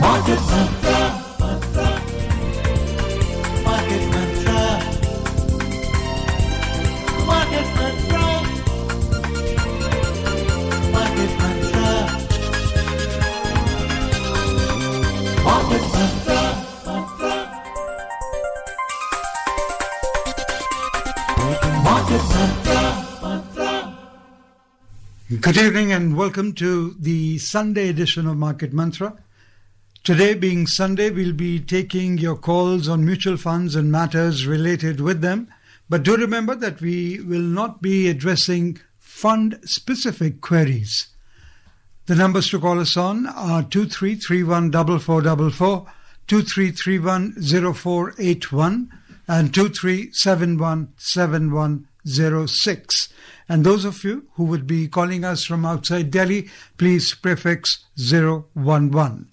Market Mantra, Market Mantra, Market Mantra, Market Mantra, Market Mantra, Market Mantra. Good evening and welcome to the Sunday edition of Market Mantra. Today being Sunday, we'll be taking your calls on mutual funds and matters related with them. But do remember that we will not be addressing fund-specific queries. The numbers to call us on are 23314444, 23310481 and 23717106. And those of you who would be calling us from outside Delhi, please prefix 011.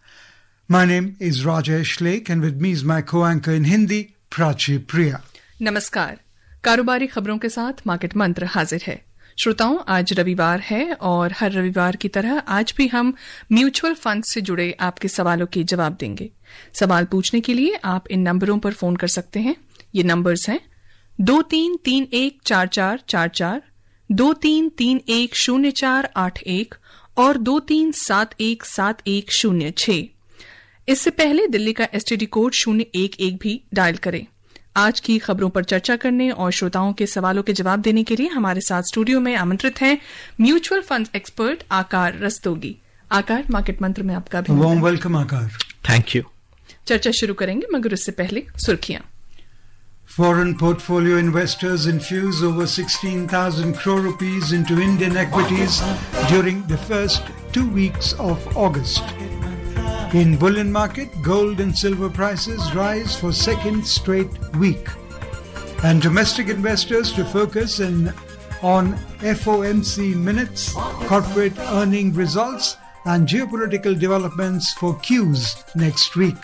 My name is Rajesh Lake and with me is my co-anchor in Hindi, Prachi Priya. नमस्कार। कारोबारी खबरों के साथ market मंत्र हाजिर है। श्रोताओं, आज रविवार है और हर रविवार की तरह आज भी हम म्यूचुअल फंड से जुड़े आपके सवालों के जवाब देंगे। सवाल पूछने के लिए आप इन नंबरों पर फोन कर सकते हैं। ये नंबर्स हैं 23314444, 23310481 और 23717106। इससे पहले दिल्ली का एसटीडी कोड 011 भी डायल करें। आज की खबरों पर चर्चा करने और श्रोताओं के सवालों के जवाब देने के लिए हमारे साथ स्टूडियो में आमंत्रित हैं म्यूचुअल फंड एक्सपर्ट आकार रस्तोगी। आकार, मार्केट मंत्र में आपका भी वार्म वेलकम आकार। Thank you. चर्चा शुरू करेंगे मगर उससे पहले सुर्खियां। Foreign portfolio investors infuse over 16,000 crore rupees into Indian equities during the first 2 weeks of August. In bullion market, gold and silver prices rise for second straight week. And domestic investors to focus on FOMC minutes, corporate earning results and geopolitical developments for Qs next week.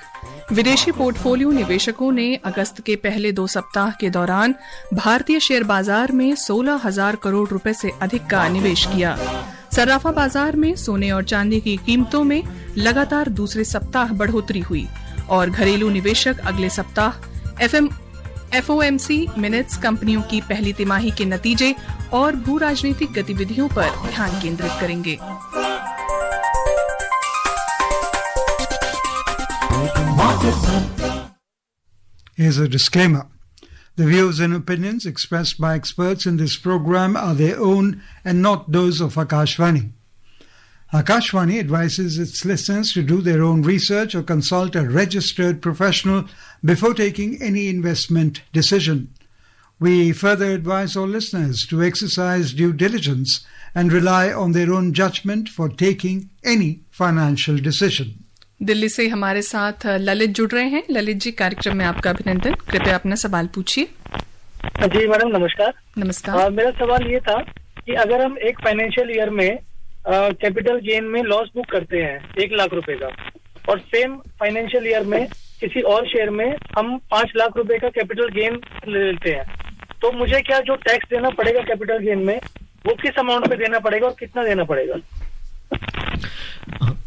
विदेशी portfolio निवेशकों ने अगस्त के पहले 2 सप्ताह के दौरान भारतीय share बाजार में 16,000 करोड़ रुपए से अधिक का निवेश किया। सर्राफा बाजार में सोने और चांदी की कीमतों में लगातार दूसरे सप्ताह बढ़ोतरी हुई और घरेलू निवेशक अगले सप्ताह FOMC मिनट्स, कंपनियों की पहली तिमाही के नतीजे और भू राजनीतिक गतिविधियों पर ध्यान केंद्रित करेंगे। Here's a disclaimer. The views and opinions expressed by experts in this program are their own and not those of Akashvani. Akashvani advises its listeners to do their own research or consult a registered professional before taking any investment decision. We further advise all listeners to exercise due diligence and rely on their own judgment for taking any financial decision. Delhi से हमारे साथ ललित जुड़ रहे हैं। ललित जी, कार्यक्रम में आपका अभिनंदन। कृपया अपना सवाल पूछिए। जी मैडम, नमस्कार। नमस्कार। मेरा सवाल ये था कि अगर हम एक फाइनेंशियल ईयर में कैपिटल गेन में लॉस बुक करते हैं 1 लाख रुपए का और सेम फाइनेंशियल ईयर में किसी और शेयर में हम 5 लाख रुपए का कैपिटल गेन ले लेते हैं, तो मुझे क्या जो टैक्स देना पड़ेगा कैपिटल गेन में वो किस अमाउंट पे देना पड़ेगा और कितना देना पड़ेगा?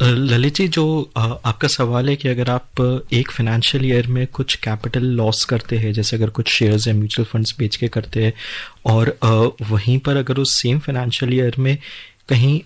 ललित जी, जो आपका सवाल है कि अगर आप एक फाइनेंशियल ईयर में कुछ कैपिटल लॉस करते हैं, जैसे अगर कुछ शेयर्स या म्यूचुअल फंड्स बेच के करते हैं और वहीं पर अगर उस सेम फाइनेंशियल ईयर में कहीं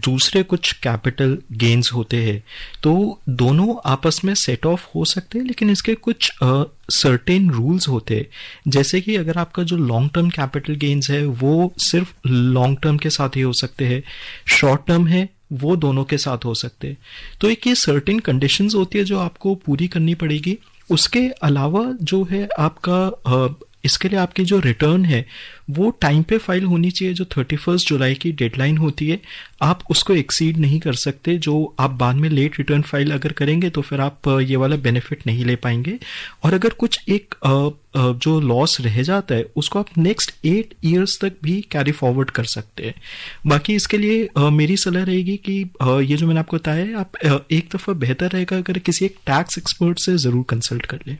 दूसरे कुछ कैपिटल गेन्स होते हैं, तो दोनों आपस में सेट ऑफ हो सकते हैं, लेकिन इसके कुछ सर्टेन रूल्स होते हैं। जैसे कि अगर आपका जो लॉन्ग टर्म कैपिटल गेन्स है वो सिर्फ लॉन्ग टर्म के साथ ही हो सकते हैं, शॉर्ट टर्म है वो दोनों के साथ हो सकते हैं। तो एक ये सर्टेन कंडीशंस होती है जो आपको पूरी करनी पड़ेगी। उसके अलावा जो है आपका इसके लिए आपकी जो रिटर्न है वो टाइम पे फाइल होनी चाहिए। जो 31 जुलाई की डेडलाइन होती है आप उसको एक्सीड नहीं कर सकते। जो आप बाद में लेट रिटर्न फाइल अगर करेंगे तो फिर आप ये वाला बेनिफिट नहीं ले पाएंगे। और अगर कुछ एक जो लॉस रह जाता है उसको आप नेक्स्ट 8 ईयर्स तक भी कैरी फॉरवर्ड कर सकते हैं। बाकी इसके लिए मेरी सलाह रहेगी कि ये जो मैंने आपको बताया है आप एक दफ़ा बेहतर रहेगा अगर किसी एक टैक्स एक्सपर्ट से ज़रूर कंसल्ट कर लें।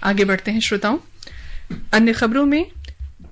आगे बढ़ते हैं श्रोताओं। अन्य खबरों में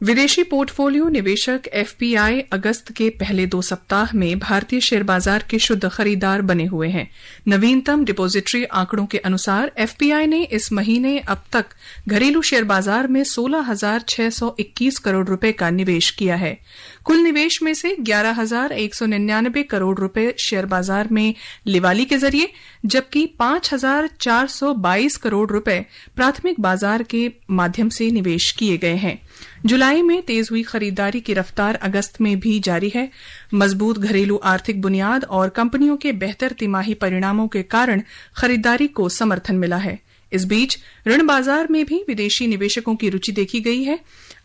विदेशी पोर्टफोलियो निवेशक एफपीआई अगस्त के पहले 2 सप्ताह में भारतीय शेयर बाजार के शुद्ध खरीदार बने हुए हैं। नवीनतम डिपॉजिटरी आंकड़ों के अनुसार एफपीआई ने इस महीने अब तक घरेलू शेयर बाजार में 16,621 करोड़ रुपए का निवेश किया है। कुल निवेश में से 11,199 करोड़ रुपए शेयर बाजार में लिवाली के जरिए, जबकि 5,422 करोड़ रुपए प्राथमिक बाजार के माध्यम से निवेश किए गए हैं। जुलाई में तेज हुई खरीदारी की रफ्तार अगस्त में भी जारी है। मजबूत घरेलू आर्थिक बुनियाद और कंपनियों के बेहतर तिमाही परिणामों के कारण खरीदारी को समर्थन मिला है। इस बीच ऋण बाजार में भी विदेशी निवेशकों की रुचि देखी गई है।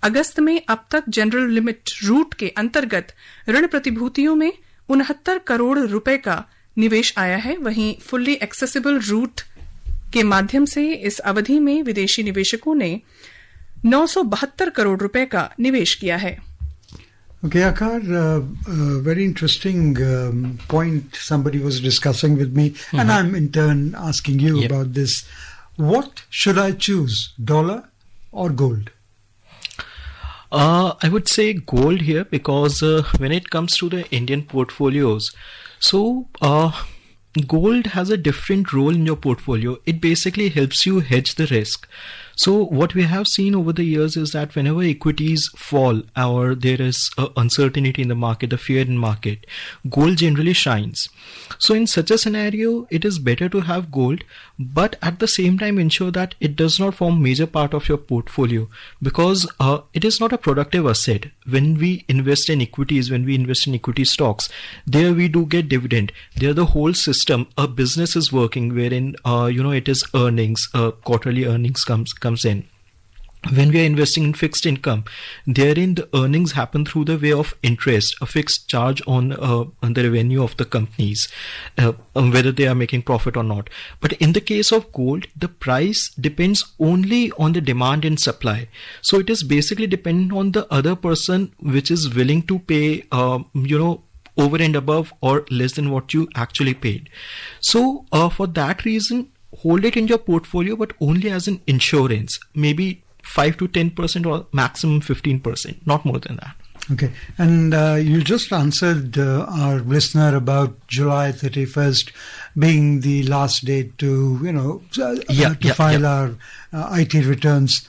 अगस्त में अब तक जनरल लिमिट रूट के अंतर्गत ऋण प्रतिभूतियों में 69 करोड़ रुपए का निवेश आया है। वहीं फुल्ली एक्सेसिबल रूट के माध्यम से इस अवधि में विदेशी निवेशकों ने 972 करोड़ रुपए का निवेश किया है। Okay, Akar, very interesting point somebody was discussing with me, and I'm in turn asking you about this. What should I choose, dollar or gold? I would say gold here because when it comes to the Indian portfolios, so gold has a different role in your portfolio. It basically helps you hedge the risk. So what we have seen over the years is that whenever equities fall or there is uncertainty in the market, the fear in market, gold generally shines. So in such a scenario, it is better to have gold, but at the same time ensure that it does not form major part of your portfolio, because it is not a productive asset. When we invest in equities, when we invest in equity stocks, there we do get dividend. There the whole system, a business is working wherein it is earnings, quarterly earnings comes in. When we are investing in fixed income, therein the earnings happen through the way of interest, a fixed charge on the revenue of the companies, whether they are making profit or not. But in the case of gold, the price depends only on the demand and supply. So it is basically dependent on the other person which is willing to pay, over and above or less than what you actually paid. So for that reason, hold it in your portfolio, but only as an insurance, maybe 5 to 10% or maximum 15%, not more than that. Okay, and you just answered our listener about July 31st being the last date to, file our IT returns.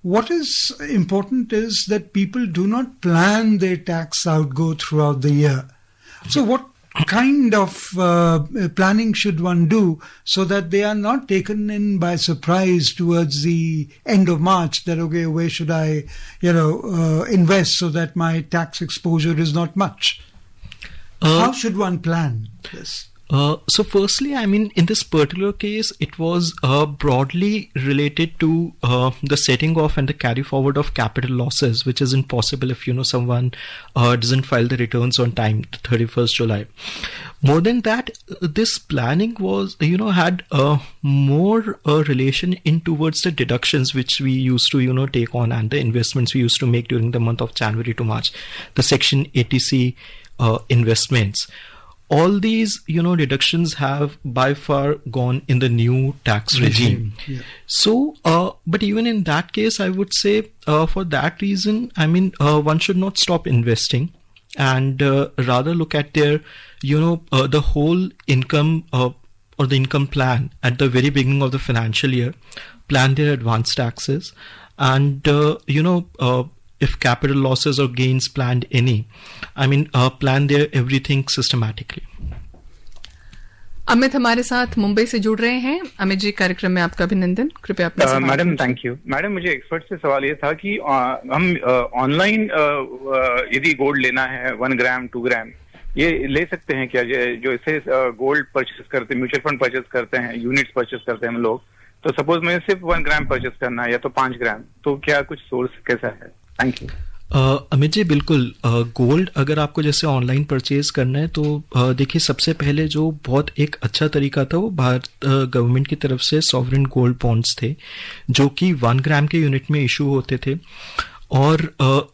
What is important is that people do not plan their tax outgo throughout the year. So what kind of planning should one do so that they are not taken in by surprise towards the end of March, that okay, where should I invest so that my tax exposure is not much? How should one plan this? So firstly, I mean, in this particular case, it was broadly related to the setting off and the carry forward of capital losses, which isn't possible if, someone doesn't file the returns on time, 31st July. More than that, this planning was, had more relation in towards the deductions which we used to, take on, and the investments we used to make during the month of January to March, the Section 80C investments. All these, deductions have by far gone in the new tax regime. Yeah. So, but even in that case, I would say for that reason, I mean, one should not stop investing and rather look at their, the whole income or the income plan at the very beginning of the financial year, plan their advance taxes and, if capital losses or gains planned any, I mean, plan their everything systematically. Amit हमारे साथ मुंबई से जुड़ रहे हैं। अमित जी, कार्यक्रम में आपका अभिनंदन। कृपया अपना सवाल मैडम, थैंक यू। मैडम, मुझे एक्सपर्ट से सवाल ये था कि हम ऑनलाइन यदि गोल्ड लेना है 1 ग्राम 2 ग्राम ये ले सकते हैं क्या? जो इसे गोल्ड परचेस करते हैं, म्यूचुअल फंड परचेस करते हैं, यूनिट्स परचेस करते हैं हम लोग, तो सपोज मैं सिर्फ 1 ग्राम परचेस करना है या तो 5 ग्राम, तो क्या कुछ सोर्स कैसा है? Thank you. अमित जी, बिल्कुल। गोल्ड अगर आपको जैसे ऑनलाइन परचेज करना है तो देखिए, सबसे पहले जो बहुत एक अच्छा तरीका था वो भारत गवर्नमेंट की तरफ से सॉवरेन गोल्ड बॉन्ड्स थे, जो कि 1 ग्राम के यूनिट में इशू होते थे और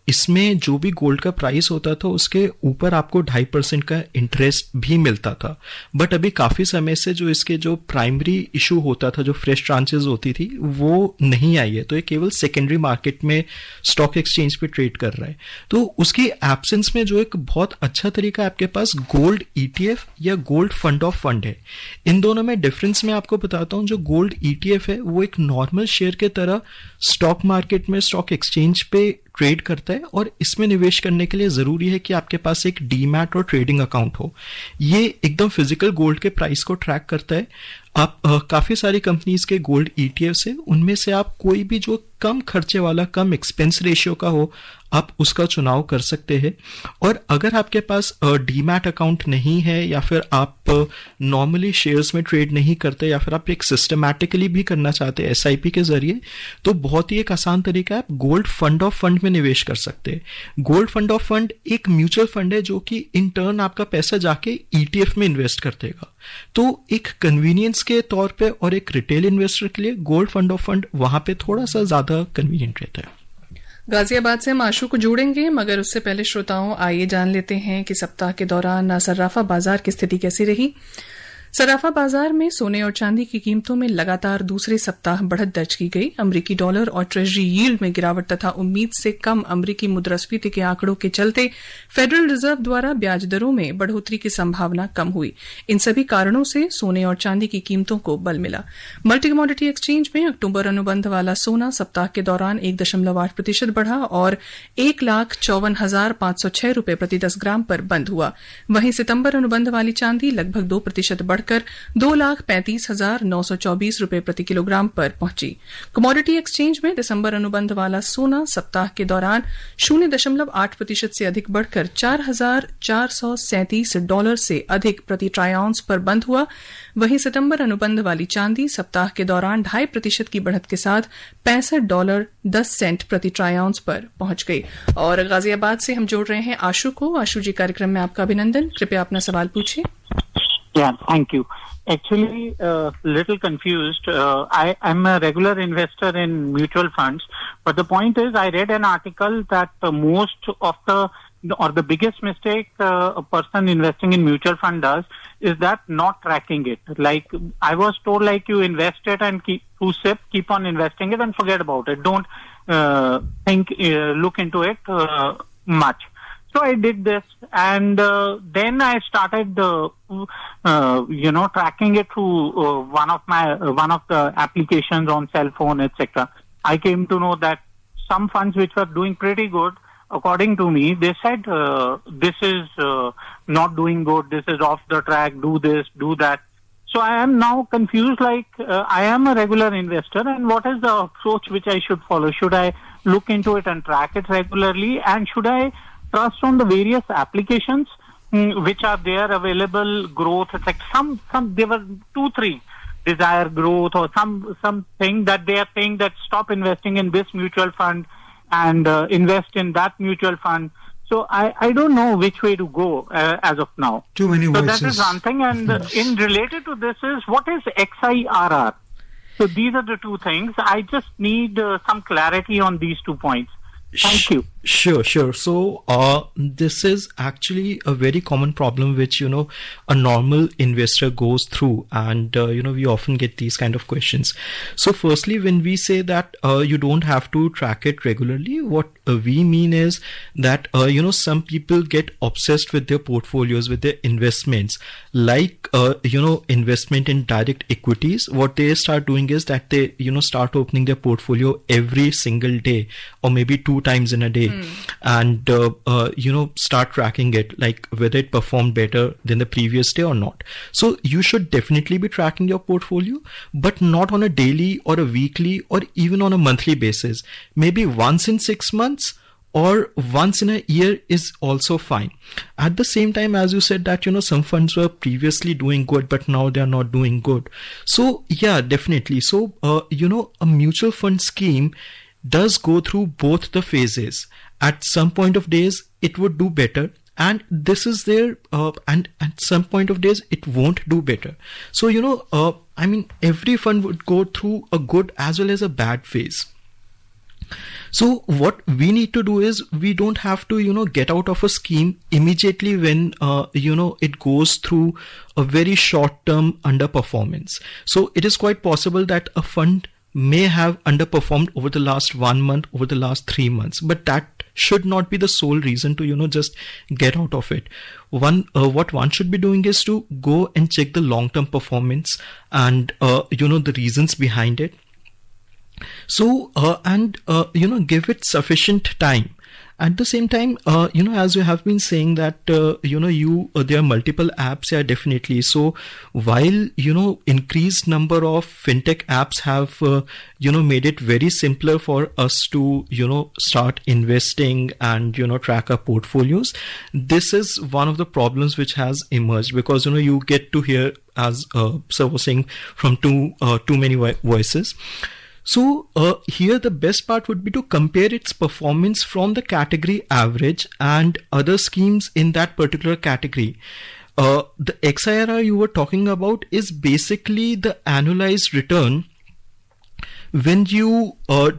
इसमें जो भी गोल्ड का प्राइस होता था उसके ऊपर आपको 2.5% का इंटरेस्ट भी मिलता था। बट अभी काफी समय से जो इसके जो प्राइमरी इशू होता था, जो फ्रेश ट्रांचेस होती थी, वो नहीं आई है। तो ये केवल सेकेंडरी मार्केट में स्टॉक एक्सचेंज पे ट्रेड कर रहा है। तो उसकी एब्सेंस में जो एक बहुत अच्छा तरीका आपके पास गोल्ड ETF या गोल्ड फंड ऑफ फंड है। इन दोनों में डिफरेंस मैं आपको बताता हूं। जो गोल्ड ETF है वो एक नॉर्मल शेयर के तरह स्टॉक मार्केट में, स्टॉक एक्सचेंज पे ट्रेड करता है, और इसमें निवेश करने के लिए जरूरी है कि आपके पास एक डीमैट और ट्रेडिंग अकाउंट हो। ये एकदम फिजिकल गोल्ड के प्राइस को ट्रैक करता है। आप काफी सारी कंपनीज के गोल्ड ETF है, उनमें से आप कोई भी जो कम खर्चे वाला, कम एक्सपेंस रेशियो का हो, आप उसका चुनाव कर सकते हैं। और अगर आपके पास डीमैट अकाउंट नहीं है, या फिर आप नॉर्मली शेयर्स में ट्रेड नहीं करते, या फिर आप एक सिस्टमैटिकली भी करना चाहते हैं SIP के जरिए, तो बहुत ही एक आसान तरीका है, आप गोल्ड फंड ऑफ फंड में निवेश कर सकते हैं। गोल्ड फंड ऑफ फंड एक म्यूचुअल फंड है जो कि इन टर्न आपका पैसा जाके ETF में इन्वेस्ट कर देगा। तो एक कन्वीनियंस के तौर पे और एक रिटेल इन्वेस्टर के लिए गोल्ड फंड ऑफ फंड वहां पे थोड़ा सा ज्यादा कन्वीनियंट रहता है। गाजियाबाद से हम आशु को जोड़ेंगे, मगर उससे पहले श्रोताओं आइए जान लेते हैं कि सप्ताह के दौरान सर्राफा बाजार की स्थिति कैसी रही। सर्राफा बाजार में सोने और चांदी की कीमतों में लगातार दूसरे सप्ताह बढ़त दर्ज की गई। अमरीकी डॉलर और ट्रेजरी यील्ड में गिरावट तथा उम्मीद से कम अमरीकी मुद्रास्फीति के आंकड़ों के चलते फेडरल रिजर्व द्वारा ब्याज दरों में बढ़ोतरी की संभावना कम हुई। इन सभी कारणों से सोने और चांदी की कीमतों को बल मिला। मल्टी कमोडिटी एक्सचेंज में अक्टूबर अनुबंध वाला सोना सप्ताह के दौरान 1.8% बढ़ा और 1,54,506 रुपए प्रति 10 ग्राम पर बंद हुआ। वहीं सितंबर अनुबंध वाली चांदी लगभग 2% बढ़कर 2,35,924 रुपए प्रति किलोग्राम पर पहुंची। कमोडिटी एक्सचेंज में दिसंबर अनुबंध वाला सोना सप्ताह के दौरान 0.8% से अधिक बढ़कर $4,437 से अधिक प्रति ट्राई आउंस पर बंद हुआ। वहीं सितंबर अनुबंध वाली चांदी सप्ताह के दौरान 2.5% की बढ़त के साथ $65.10 प्रति ट्राई आउंस पर पहुंच गई। और गाजियाबाद से हम जोड़ रहे हैं आशु को। आशु जी, कार्यक्रम में आपका अभिनंदन। कृपया अपना सवाल पूछिए। Yeah, thank you. Actually, little confused. I'm a regular investor in mutual funds, but the point is, I read an article that most of the biggest mistake a person investing in mutual fund does is that not tracking it. Like I was told, like you invest it and keep on investing it and forget about it. Don't look into it much. So I did this, and then I started, tracking it through one of the applications on cell phone, etc. I came to know that some funds which were doing pretty good, according to me, they said this is not doing good, this is off the track, do this, do that. So I am now confused. Like I am a regular investor, and what is the approach which I should follow? Should I look into it and track it regularly, and should I trust on the various applications which are there available, growth, etc. Some there were 2-3 desire growth or something that they are saying that stop investing in this mutual fund and invest in that mutual fund. So I don't know which way to go as of now. Too many voices. So that is one thing, and in related to this is what is XIRR? So these are the two things. I just need some clarity on these 2 points. Thank you. Sure. So, this is actually a very common problem which, a normal investor goes through, and, we often get these kind of questions. So firstly, when we say that, you don't have to track it regularly, what we mean is that, some people get obsessed with their portfolios, with their investments, like, investment in direct equities. What they start doing is that they, start opening their portfolio every single day, or maybe 2 times in a day. And start tracking it, like whether it performed better than the previous day or not. So you should definitely be tracking your portfolio, but not on a daily or a weekly or even on a monthly basis. Maybe once in 6 months or once in a year is also fine. At the same time, as you said that, some funds were previously doing good, but now they are not doing good. So yeah, definitely. So, a mutual fund scheme does go through both the phases. At some point of days, it would do better, and this is there, and at some point of days, it won't do better. So, every fund would go through a good as well as a bad phase. So what we need to do is we don't have to, get out of a scheme immediately when, it goes through a very short-term underperformance. So it is quite possible that a fund may have underperformed over the last 1 month, over the last 3 months, but that should not be the sole reason to, just get out of it. What one should be doing is to go and check the long-term performance and, the reasons behind it. So, give it sufficient time. At the same time, as you have been saying that, there are multiple apps, yeah, definitely. So while, increased number of fintech apps have, made it very simpler for us to, start investing and, track our portfolios, this is one of the problems which has emerged because, you get to hear, as Sir was saying, from too many voices. So here the best part would be to compare its performance from the category average and other schemes in that particular category. The XIRR you were talking about is basically the annualized return when you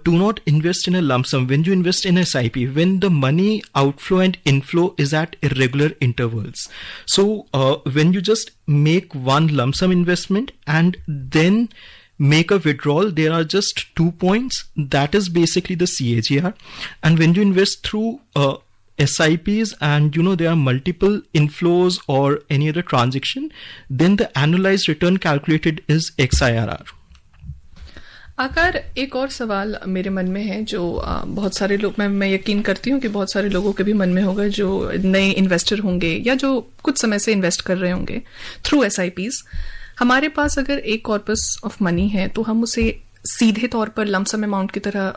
do not invest in a lump sum, when you invest in SIP, when the money outflow and inflow is at irregular intervals. So when you just make one lump sum investment and then make a withdrawal, there are just 2 points. That is basically the CAGR. And when you invest through SIPs and there are multiple inflows or any other transaction, then the annualized return calculated is XIRR. आकार एक और सवाल मेरे मन में है जो बहुत सारे लोग, मैं यकीन करती हूँ कि बहुत सारे लोगों के भी मन में होगा जो नए इन्वेस्टर होंगे या जो कुछ समय से इन्वेस्ट कर रहे होंगे थ्रू SIPs. हमारे पास अगर एक कॉर्पस ऑफ मनी है तो हम उसे सीधे तौर पर लमसम अमाउंट की तरह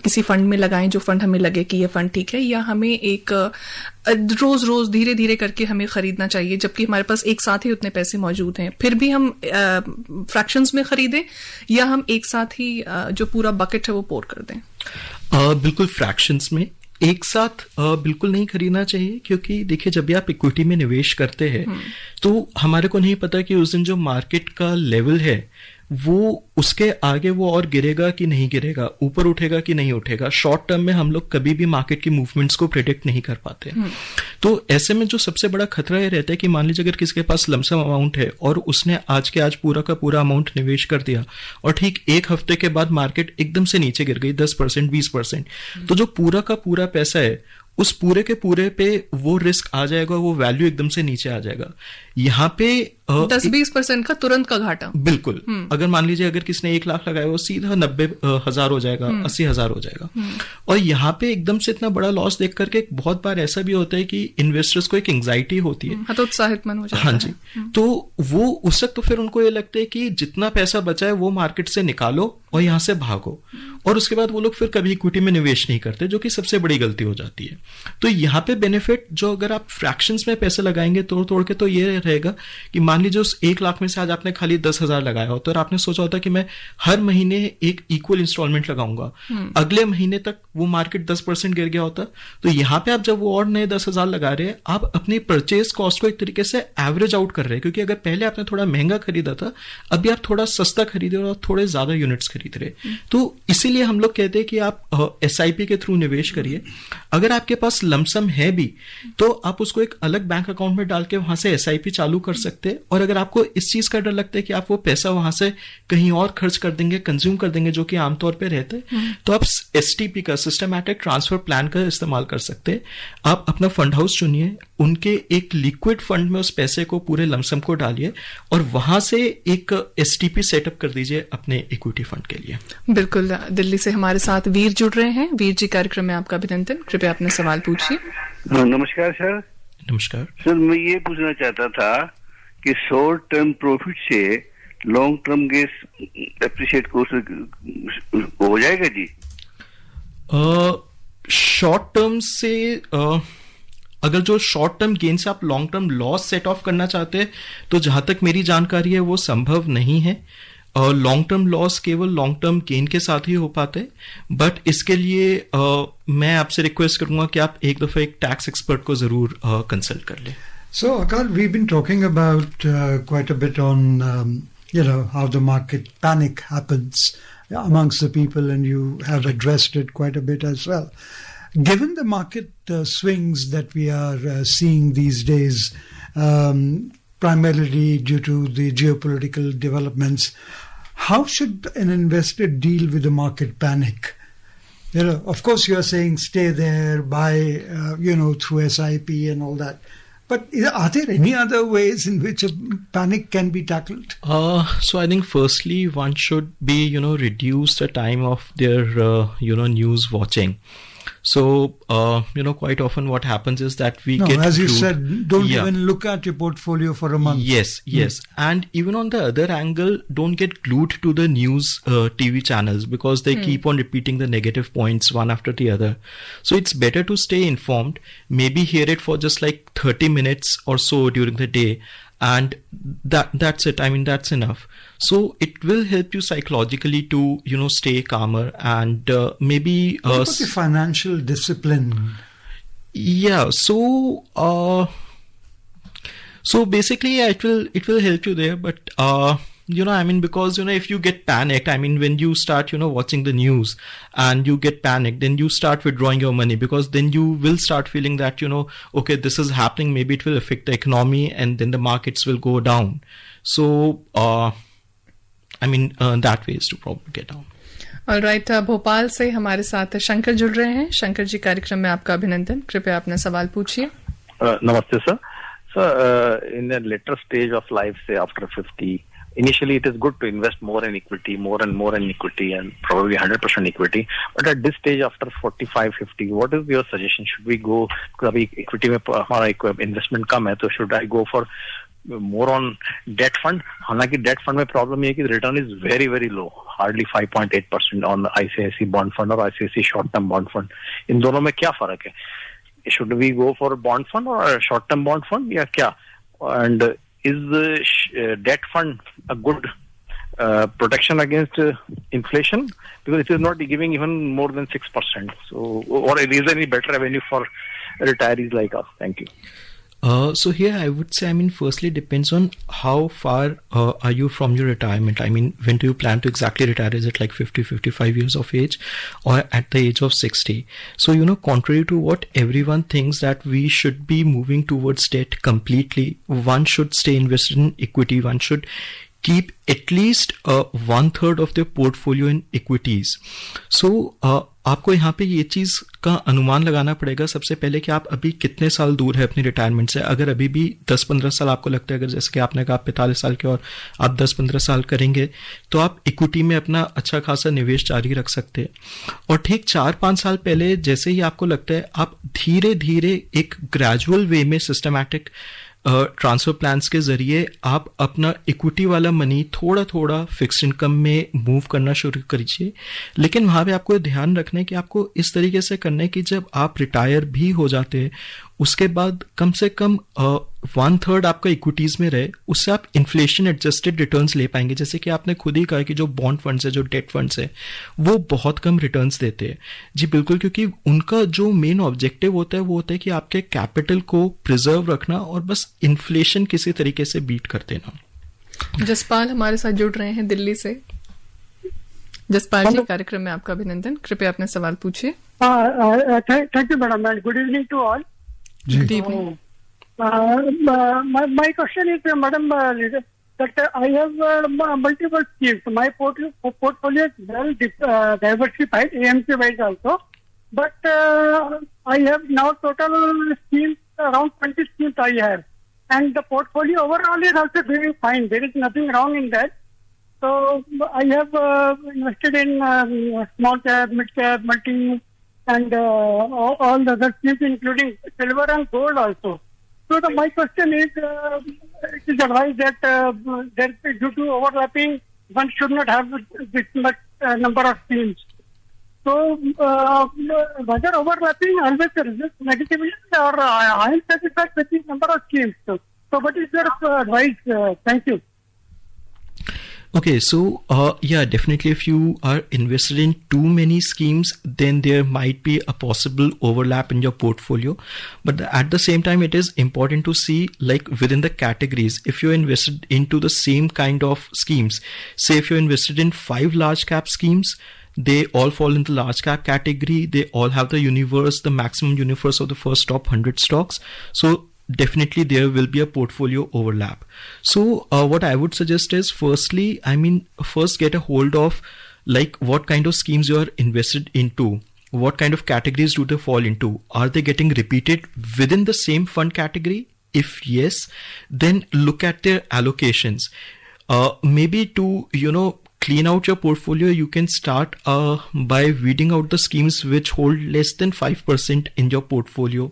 किसी फंड में लगाएं जो फंड हमें लगे कि ये फंड ठीक है, या हमें एक रोज धीरे धीरे करके हमें खरीदना चाहिए जबकि हमारे पास एक साथ ही उतने पैसे मौजूद हैं, फिर भी हम फ्रैक्शंस में खरीदें या हम एक साथ ही जो पूरा बकेट है वो पोर कर दें? बिल्कुल फ्रैक्शंस में एक साथ बिल्कुल नहीं खरीदना चाहिए, क्योंकि देखिए जब भी आप इक्विटी में निवेश करते हैं तो हमारे को नहीं पता कि उस दिन जो मार्केट का लेवल है वो उसके आगे वो और गिरेगा कि नहीं गिरेगा, ऊपर उठेगा कि नहीं उठेगा. शॉर्ट टर्म में हम लोग कभी भी मार्केट की मूवमेंट्स को प्रेडिक्ट नहीं कर पाते. तो ऐसे में जो सबसे बड़ा खतरा ये रहता है कि मान लीजिए अगर किसी के पास लमसम अमाउंट है और उसने आज के आज पूरा का पूरा अमाउंट निवेश कर दिया और ठीक एक हफ्ते के बाद मार्केट एकदम से नीचे गिर गई 10% 20%, तो जो पूरा का पूरा पैसा है उस पूरे के पूरे पे वो रिस्क आ जाएगा, वो वैल्यू एकदम से नीचे आ जाएगा. यहाँ पे 10-20% का तुरंत का घाटा. बिल्कुल. अगर मान लीजिए अगर किसने 1 लाख लगाया वो सीधा 90,000 हो जाएगा, 80,000 हो जाएगा. और यहाँ पे एकदम से इतना बड़ा लॉस देख करके बहुत बार ऐसा भी होता है कि इन्वेस्टर्स को एक एंग्जाइटी होती है, हतोत्साहित मन हो जाता है. हाँ जी. तो वो उस वक्त तो फिर उनको ये लगता है कि जितना पैसा बचा है वो मार्केट से निकालो और यहाँ से भागो, और उसके बाद वो लोग फिर कभी इक्विटी में निवेश नहीं करते, जो कि सबसे बड़ी गलती हो जाती है. तो यहाँ पे बेनिफिट जो अगर आप फ्रैक्शंस में पैसे लगाएंगे तोड़ के, तो ये रहेगा कि मान लीजिए उस 1 लाख में से आज आपने खाली 10,000 लगाया होता और आपने सोचा होता कि मैं हर महीने एक इक्वल इंस्टॉलमेंट लगाऊंगा, अगले महीने तक वो मार्केट 10% गिर गया होता. तो यहाँ पे आप जब वो और नए 10,000 लगा रहे हैं, आप अपनी परचेज कॉस्ट को एक तरीके से एवरेज आउट कर रहे हैं, क्योंकि अगर पहले आपने थोड़ा महंगा खरीदा था, अभी आप थोड़ा सस्ता खरीदे और थोड़े ज्यादा यूनिट्स खरीद रहे. तो इसीलिए हम लोग कहते हैं कि आप SIP के थ्रू निवेश करिए. अगर आपके पास लमसम है भी तो आप उसको एक अलग बैंक अकाउंट में डाल के वहां से SIP चालू कर सकते हैं. और अगर आपको इस चीज का डर लगता है कि आप वो पैसा वहां से कहीं और खर्च कर देंगे, कंज्यूम कर देंगे, जो कि आमतौर पे रहते हैं, तो आप STP का सिस्टमैटिक ट्रांसफर प्लान का इस्तेमाल कर सकते हैं. आप अपना फंड हाउस चुनिए, उनके एक लिक्विड फंड में उस पैसे को पूरे लमसम को डालिए और वहां से एक STP सेटअप कर दीजिए अपने इक्विटी फंड के लिए. बिल्कुल. दिल्ली से हमारे साथ वीर जुड़ रहे हैं. वीर जी, कार्यक्रम में आपका अभिनंदन. कृपया अपने सवाल पूछिए. नमस्कार सर. नमस्कार सर, मैं ये पूछना चाहता था कि शॉर्ट टर्म प्रॉफिट से लॉन्ग टर्म गेन एप्रिशिएट हो जाएगा जी? शॉर्ट टर्म से अगर जो शॉर्ट टर्म गेन से आप long term loss set of करना चाहते हैं तो जहां तक मेरी जानकारी है वो संभव नहीं है. लॉन्ग टर्म लॉस केवल लॉन्ग टर्म गेन के साथ ही हो पाते. बट इसके लिए मैं आपसे रिक्वेस्ट करूंगा कि आप एक दफा एक टैक्स एक्सपर्ट को जरूर कंसल्ट कर लें. So, Akal, we've been talking about quite a bit on, how the market panic happens amongst the people, and you have addressed it quite a bit as well. Given the market swings that we are seeing these days, primarily due to the geopolitical developments, how should an investor deal with the market panic? Of course, you are saying stay there, buy, through SIP and all that. But are there any other ways in which a panic can be tackled? So I think firstly, one should be, reduce the time of their, news watching. So, quite often what happens is that we get... as you said, don't even look at your portfolio for a month. Yes. And even on the other angle, don't get glued to the news TV channels because they keep on repeating the negative points one after the other. So it's better to stay informed, maybe hear it for just like 30 minutes or so during the day. And that's it. I mean, that's enough. So it will help you psychologically to, stay calmer and maybe... What about the financial discipline? Yeah. So basically, it will help you there. But, because, if you get panicked, when you start, watching the news and you get panicked, then you start withdrawing your money because then you will start feeling that, okay, this is happening. Maybe it will affect the economy and then the markets will go down. So, that way is to probably get down. All right, Bhopal से हमारे साथ शंकर जुड़ रहे हैं. शंकर जी, कार्यक्रम में आपका अभिनंदन. कृपया अपना सवाल पूछिए. Namaste, sir. So, in a later stage of life, say after 50, initially it is good to invest more in equity, more and more in equity, and probably 100% equity. But at this stage, after 45, 50, what is your suggestion? Should we go, because equity में हमारा investment कम है, तो should I go for more on debt fund? हालांकि debt fund में problem ये है कि return is very, very low, hardly 5.8% on the ICICI bond fund or ICICI short term bond fund. इन दोनों में क्या फर्क है? Should we go for a bond fund or a short term bond fund या क्या? And is the debt fund a good protection against inflation? Because it is not giving even more than 6%. So, or is there any better avenue for retirees like us? Thank you. So here I would say, firstly depends on how far are you from your retirement. When do you plan to exactly retire? Is it like 50, 55 years of age or at the age of 60? So, contrary to what everyone thinks that we should be moving towards debt completely, one should stay invested in equity. One should keep at least 1/3 of their portfolio in equities. So, आपको यहाँ पे ये चीज का अनुमान लगाना पड़ेगा सबसे पहले कि आप अभी कितने साल दूर है अपनी रिटायरमेंट से. अगर अभी भी 10-15 साल आपको लगता है, अगर जैसे कि आपने कहा 45 साल के और आप 10-15 साल करेंगे, तो आप इक्विटी में अपना अच्छा खासा निवेश जारी रख सकते हैं. और ठीक 4-5 साल पहले जैसे ही आपको लगता है, आप धीरे धीरे एक ग्रेजुअल वे में सिस्टमैटिक ट्रांसफर प्लान्स के जरिए आप अपना इक्विटी वाला मनी थोड़ा थोड़ा फिक्स्ड इनकम में मूव करना शुरू करिए. लेकिन वहां पे आपको ध्यान रखना है कि आपको इस तरीके से करना है कि जब आप रिटायर भी हो जाते हैं, उसके बाद कम से कम 1/3 आपका इक्विटीज में रहे. उससे आप इन्फ्लेशन एडजस्टेड रिटर्न्स ले पाएंगे. जैसे कि आपने खुद ही कहा कि जो बॉन्ड फंड्स है, जो डेट फंड्स है, वो बहुत कम रिटर्न्स देते हैं. जी बिल्कुल, क्योंकि उनका जो मेन ऑब्जेक्टिव होता है वो होता है कि आपके कैपिटल को प्रिजर्व रखना और बस इन्फ्लेशन किसी तरीके से बीट कर देना. जसपाल हमारे साथ जुड़ रहे हैं दिल्ली से. जसपाल जी, कार्यक्रम में आपका अभिनंदन. कृपया अपना सवाल पूछिए. Thank you madam. Good evening to all. Good evening. My question is, madam, that I have multiple schemes. My portfolio is well diversified, AMC wise also. But I have now total schemes, around 20 schemes I have. And the portfolio overall is also doing fine. There is nothing wrong in that. So I have invested in small cap, mid cap, multi, and all the other schemes, including silver and gold also. So my question is, it is advised that due to overlapping, one should not have this much number of schemes. So whether overlapping always results negatively, or I am satisfied with this number of schemes. So what is your advice? Thank you. Okay, so yeah, definitely if you are invested in too many schemes, then there might be a possible overlap in your portfolio. But at the same time, it is important to see, like, within the categories, if you're invested into the same kind of schemes, say if you're invested in 5 large cap schemes, they all fall in the large cap category. They all have the maximum universe of the first top 100 stocks. So definitely there will be a portfolio overlap. So what I would suggest is, firstly, first get a hold of like what kind of schemes you are invested into. What kind of categories do they fall into? Are they getting repeated within the same fund category? If yes, then look at their allocations. Maybe to, clean out your portfolio, you can start by weeding out the schemes which hold less than 5% in your portfolio,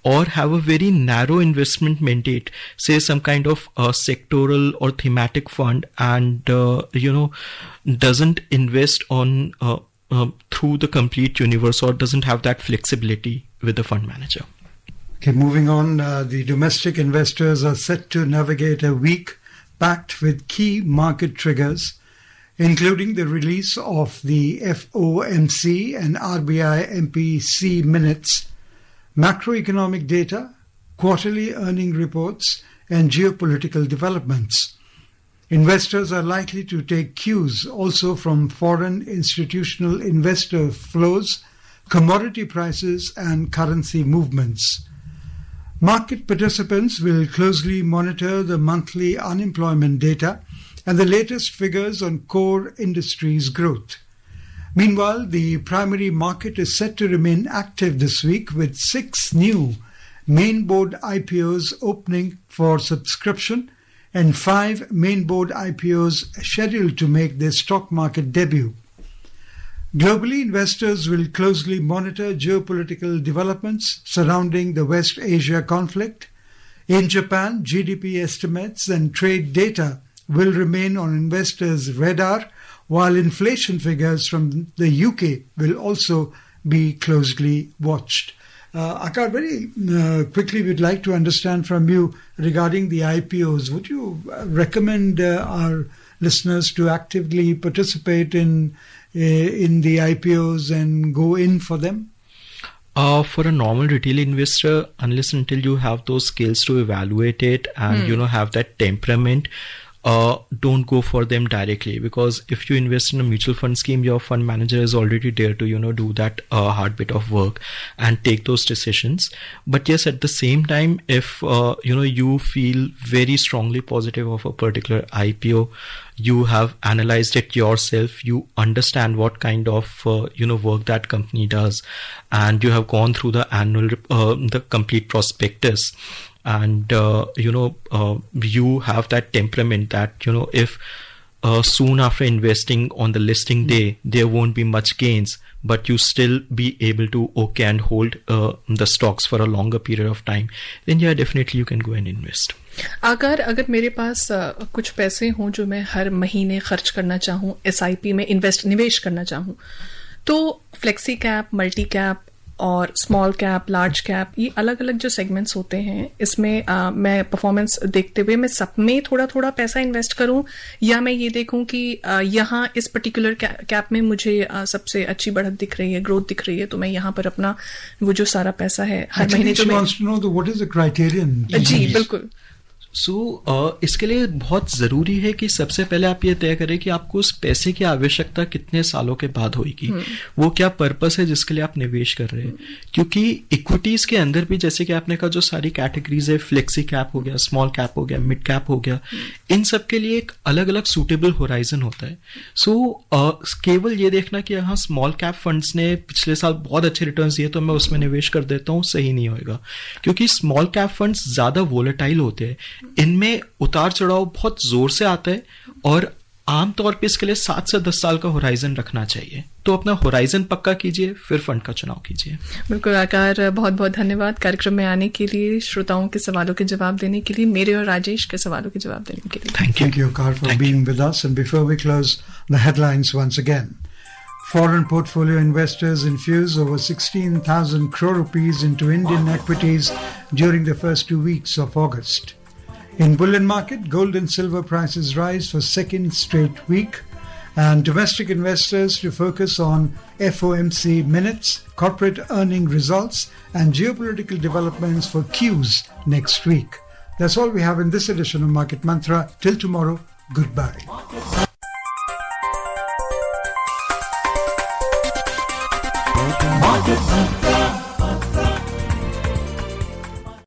or have a very narrow investment mandate, say some kind of sectoral or thematic fund, and doesn't invest on through the complete universe, or doesn't have that flexibility with the fund manager. Okay, moving on, the domestic investors are set to navigate a week packed with key market triggers, including the release of the FOMC and RBI MPC minutes, macroeconomic data, quarterly earning reports, and geopolitical developments. Investors are likely to take cues also from foreign institutional investor flows, commodity prices, and currency movements. Market participants will closely monitor the monthly unemployment data and the latest figures on core industries growth. Meanwhile, the primary market is set to remain active this week, with 6 new main board IPOs opening for subscription and 5 main board IPOs scheduled to make their stock market debut. Globally, investors will closely monitor geopolitical developments surrounding the West Asia conflict. In Japan, GDP estimates and trade data will remain on investors' radar, while inflation figures from the UK will also be closely watched. Akar, very quickly, we'd like to understand from you regarding the IPOs. Would you recommend our listeners to actively participate in the IPOs and go in for them? For a normal retail investor, unless until you have those skills to evaluate it and have that temperament, don't go for them directly, because if you invest in a mutual fund scheme, your fund manager is already there to do that hard bit of work and take those decisions. But yes, at the same time, if you feel very strongly positive of a particular IPO, you have analyzed it yourself, you understand what kind of work that company does, and you have gone through the annual the complete prospectus, and you have that temperament that if soon after investing on the listing day there won't be much gains, but you still be able to and hold the stocks for a longer period of time, then yeah, definitely you can go and invest. अगर मेरे पास कुछ पैसे हों जो मैं हर महीने खर्च करना चाहूँ, SIP में निवेश करना चाहूँ, तो फ्लेक्सी कैप, मल्टी कैप और स्मॉल कैप, लार्ज कैप, ये अलग अलग जो सेगमेंट्स होते हैं, इसमें मैं परफॉर्मेंस देखते हुए मैं सब में थोड़ा थोड़ा पैसा इन्वेस्ट करूं, या मैं ये देखूं कि यहाँ इस पर्टिकुलर कैप में मुझे सबसे अच्छी बढ़त दिख रही है, ग्रोथ दिख रही है, तो मैं यहाँ पर अपना वो जो सारा पैसा है हर महीने जो जी बिल्कुल। इसके लिए बहुत ज़रूरी है कि सबसे पहले आप ये तय करें कि आपको उस पैसे की आवश्यकता कितने सालों के बाद होगी, वो क्या पर्पस है जिसके लिए आप निवेश कर रहे हैं। क्योंकि इक्विटीज के अंदर भी, जैसे कि आपने कहा, जो सारी कैटेगरीज है, फ्लेक्सी कैप हो गया, स्मॉल कैप हो गया, मिड कैप हो गया, इन सब के लिए एक अलग अलग सूटेबल होराइजन होता है। केवल ये देखना कि हाँ स्मॉल कैप फंड्स ने पिछले साल बहुत अच्छे रिटर्न्स दिए तो मैं उसमें निवेश कर देता हूँ, सही नहीं होगा, क्योंकि स्मॉल कैप फंड्स ज्यादा वोलेटाइल होते हैं, इनमें उतार चढ़ाव बहुत जोर से आता है, और आमतौर पे इसके लिए 7 से 10 साल का होराइजन रखना चाहिए। तो अपना होराइजन पक्का कीजिए, फिर फंड का चुनाव कीजिए। बिल्कुल आकार, बहुत बहुत धन्यवाद कार्यक्रम में आने के लिए, श्रोताओं के सवालों के जवाब देने के लिए, मेरे और राजेश के सवालों के जवाब देने के लिए। Thank you, Akar, for being with us. And before we close, the headlines once again. Foreign portfolio investors infused over 16,000 crore rupees into Indian equities during the first 2 weeks of August. In bullion market, gold and silver prices rise for second straight week, and domestic investors to focus on FOMC minutes, corporate earning results, and geopolitical developments for Qs next week. That's all we have in this edition of Market Mantra. Till tomorrow, goodbye. Market Mantra.